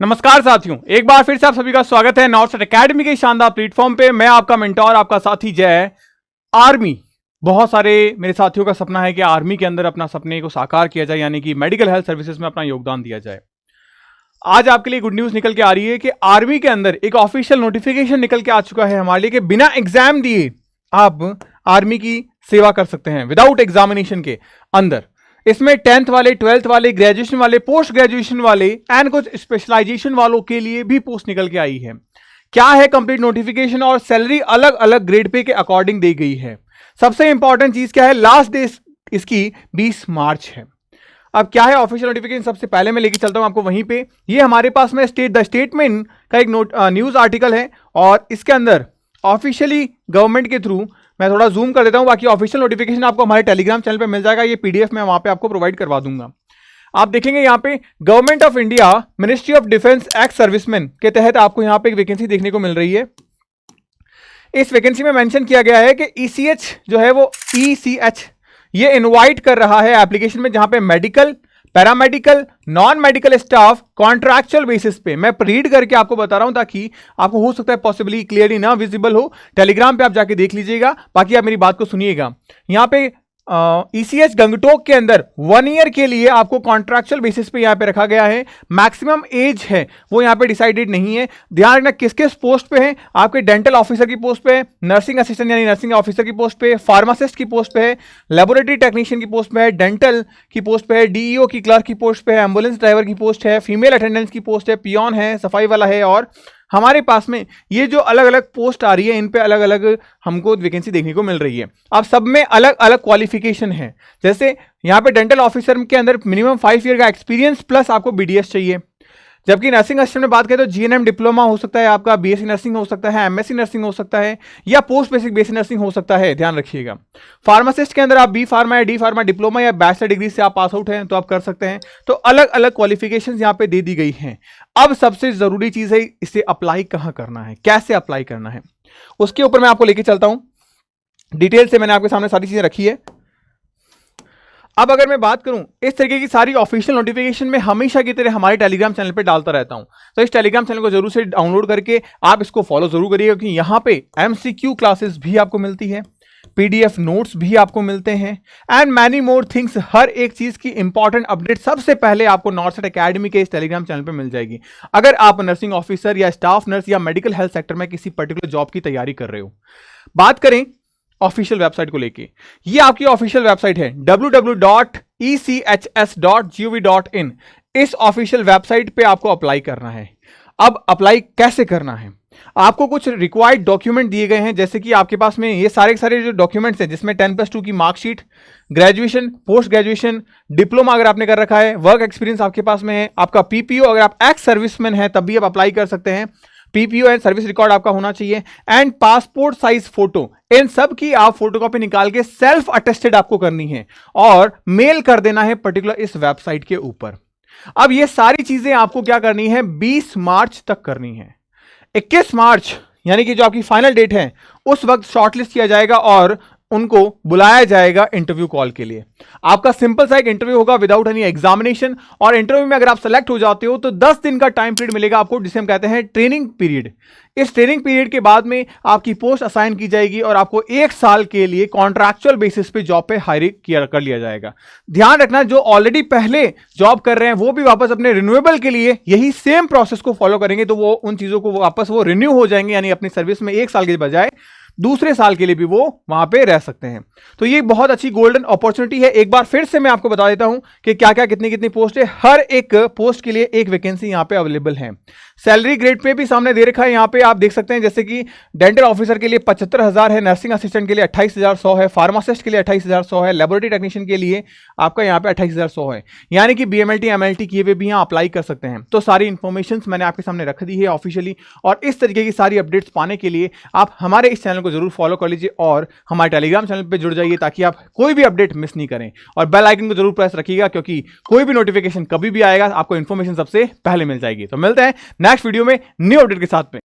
नमस्कार साथियों, एक बार फिर से आप सभी का स्वागत है नॉर्थ एकेडमी के शानदार प्लेटफॉर्म पे। मैं आपका मेंटोर, आपका साथी जय। आर्मी, बहुत सारे मेरे साथियों का सपना है कि आर्मी के अंदर अपना सपने को साकार किया जाए, यानी कि मेडिकल हेल्थ सर्विसेज में अपना योगदान दिया जाए। आज आपके लिए गुड न्यूज निकल के आ रही है कि आर्मी के अंदर एक ऑफिशियल नोटिफिकेशन निकल के आ चुका है हमारे लिए कि बिना एग्जाम दिए आप आर्मी की सेवा कर सकते हैं, विदाउट एग्जामिनेशन के अंदर। इसमें 10th वाले, 12th वाले, ग्रेजुएशन वाले, पोस्ट ग्रेजुएशन वाले एंड कुछ स्पेशलाइजेशन वालों के लिए भी पोस्ट निकल के आई है। क्या है कंप्लीट नोटिफिकेशन और सैलरी अलग अलग ग्रेड पे के अकॉर्डिंग दी गई है। सबसे इंपॉर्टेंट चीज क्या है, लास्ट डे इसकी 20 मार्च है। अब क्या है ऑफिशियल नोटिफिकेशन, सबसे पहले मैं लेके चलता हूं आपको वहीं पे। ये हमारे पास में द स्टेटमेंट का एक न्यूज आर्टिकल है और इसके अंदर ऑफिशियली गवर्नमेंट के थ्रू, मैं थोड़ा जूम कर देता हूं, बाकी ऑफिशियल नोटिफिकेशन आपको हमारे टेलीग्राम चैनल पे मिल जाएगा। ये पीडीएफ मैं वहां पे आपको प्रोवाइड करवा दूंगा। आप देखेंगे यहाँ पे government of India ministry of defence ex serviceman के तहत आपको यहाँ पे एक वैकेंसी देखने को मिल रही है। इस वैकेंसी में मेंशन किया गया है कि ईसीएच जो है वो ईसीएच ये इनवाइट कर रहा है एप्लीकेशन में, जहां पे medical, paramedical, non medical staff contractual basis पे, मैं रीड करके आपको बता रहा हूं ताकि आपको हो सकता है पॉसिबली क्लियरली ना विजिबल हो। टेलीग्राम पे आप जाके देख लीजिएगा, बाकी आप मेरी बात को सुनिएगा। यहां पे ईसीएच गंगटोक के अंदर 1 ईयर के लिए आपको कॉन्ट्रैक्चुअल बेसिस पे यहां पे रखा गया है। मैक्सिमम एज है वो यहां पे डिसाइडेड नहीं है। ध्यान रखना किस किस पोस्ट पे है, आपके डेंटल ऑफिसर की पोस्ट पे है, नर्सिंग असिस्टेंट यानी नर्सिंग ऑफिसर की पोस्ट पे, फार्मासिस्ट की पोस्ट पे है, लेबोरेटरी टेक्नीशियन की पोस्ट पे है, डेंटल की पोस्ट पे है, डीईओ की क्लर्क की पोस्ट पे है, एम्बुलेंस ड्राइवर की पोस्ट है, फीमेल अटेंडेंस की पोस्ट है, पियोन है, सफाई वाला है। और हमारे पास में ये जो अलग अलग पोस्ट आ रही है, इन पे अलग अलग हमको वैकेंसी देखने को मिल रही है। अब सब में अलग अलग क्वालिफिकेशन है। जैसे यहाँ पे डेंटल ऑफिसर के अंदर मिनिमम 5 ईयर का एक्सपीरियंस प्लस आपको बीडीएस चाहिए। जबकि नर्सिंग असिस्टेंट में बात करें तो जीएनएम डिप्लोमा हो सकता है, आपका बीएससी नर्सिंग हो सकता है, एमएससी नर्सिंग हो सकता है, या पोस्ट बेसिक बीएससी नर्सिंग हो सकता है, ध्यान रखिएगा। फार्मासिस्ट के अंदर आप बी फार्मा या डी फार्मा डिप्लोमा या बैचलर डिग्री से आप पास आउट हैं तो आप कर सकते हैं। तो अलग अलग क्वालिफिकेशंस यहाँ पे दे दी गई हैं। अब सबसे जरूरी चीज है इसे अप्लाई कहाँ करना है, कैसे अप्लाई करना है, उसके ऊपर मैं आपको लेके चलता हूं। डिटेल से मैंने आपके सामने सारी चीजें रखी है। अब अगर मैं बात करूं, इस तरीके की सारी ऑफिशियल नोटिफिकेशन में हमेशा की तरह हमारे टेलीग्राम चैनल पे डालता रहता हूं, तो इस टेलीग्राम चैनल को जरूर से डाउनलोड करके आप इसको फॉलो जरूर करिएगा, क्योंकि यहां पे एमसीक्यू क्लासेस भी आपको मिलती है, पीडीएफ नोट्स भी आपको मिलते हैं एंड मैनी मोर थिंग्स। हर एक चीज की इंपॉर्टेंट अपडेट सबसे पहले आपको नॉर्थ एकेडमी के इस टेलीग्राम चैनल पे मिल जाएगी। अगर आप नर्सिंग ऑफिसर या स्टाफ नर्स या मेडिकल हेल्थ सेक्टर में किसी पर्टिकुलर जॉब की तैयारी कर रहे हो। बात करें ऑफिशियल वेबसाइट को लेके, ये आपकी ऑफिशियल वेबसाइट है www.echs.gov.in। इस ऑफिशियल वेबसाइट पे आपको अप्लाई करना है। अब अप्लाई कैसे करना है, आपको कुछ रिक्वायर्ड डॉक्यूमेंट दिए गए हैं, जैसे कि आपके पास में ये सारे जो डॉक्यूमेंट्स हैं, जिसमें 10+2 की marksheet, graduation, post graduation, diploma अगर आपने कर रखा है, वर्क एक्सपीरियंस आपके पास में है, आपका पीपीओ, अगर आप एक्स सर्विसमैन है तब भी आप अप्लाई कर सकते हैं, पीपीओ एंड सर्विस रिकॉर्ड आपका होना चाहिए, एंड पासपोर्ट साइज फोटो। इन सब की आप फोटोकॉपी निकाल के सेल्फ अटेस्टेड आपको करनी है और मेल कर देना है पर्टिकुलर इस वेबसाइट के ऊपर। अब ये सारी चीजें आपको क्या करनी है, 20 मार्च तक करनी है। 21 मार्च यानी कि जो आपकी फाइनल डेट है, उस वक्त शॉर्टलिस्ट किया जाएगा और उनको बुलाया जाएगा इंटरव्यू कॉल के लिए। आपका सिंपल सा एक इंटरव्यू होगा विदाउट एनी एग्जामिनेशन, और इंटरव्यू में अगर आप सेलेक्ट हो जाते हो तो 10 दिन का टाइम पीरियड मिलेगा आपको, जिसे हम कहते हैं ट्रेनिंग पीरियड। इस ट्रेनिंग पीरियड के बाद में आपकी पोस्ट असाइन की जाएगी और आपको 1 साल के लिए कॉन्ट्रैक्चुअल बेसिस पे जॉब पे हायर कर लिया जाएगा। ध्यान रखना, जो ऑलरेडी पहले जॉब कर रहे हैं वो भी वापस अपने रिन्यूएबल के लिए यही सेम प्रोसेस को फॉलो करेंगे, तो वो उन चीजों को वापस वो रिन्यू हो जाएंगे, यानी अपनी सर्विस में 1 साल के बजाय दूसरे साल के लिए भी वो वहां पे रह सकते हैं। तो ये बहुत अच्छी गोल्डन अपॉर्चुनिटी है। एक बार फिर से मैं आपको बता देता हूं कि क्या क्या कितनी कितनी पोस्ट है। हर एक पोस्ट के लिए एक वैकेंसी यहां पे अवेलेबल है। सैलरी ग्रेड पे भी सामने दे रखा है, यहां पे आप देख सकते हैं, जैसे कि डेंटल ऑफिसर के लिए 75,000 है, नर्सिंग असिस्टेंट के लिए 28,100 है, फार्मासिस्ट के लिए 28,100 है, लेबोरेटरी टेक्नीशियन के लिए आपका यहाँ पे 28,100 है, यानी कि बीएमएलटी एमएलटी किए हुए भी यहाँ अप्लाई कर सकते हैं। तो सारी इंफॉर्मेशन मैंने आपके सामने रख दी है ऑफिशियली, और इस तरीके की सारी अपडेट्स पाने के लिए आप हमारे इस चैनल को जरूर फॉलो कर लीजिए और हमारे टेलीग्राम चैनल पर जुड़ जाइए, ताकि आप कोई भी अपडेट मिस नहीं करें। और बेल आइकन को जरूर प्रेस रखिएगा, क्योंकि कोई भी नोटिफिकेशन कभी भी आएगा आपको इन्फॉर्मेशन सबसे पहले मिल जाएगी। तो मिलते हैं नेक्स्ट वीडियो में न्यू अपडेट के साथ में।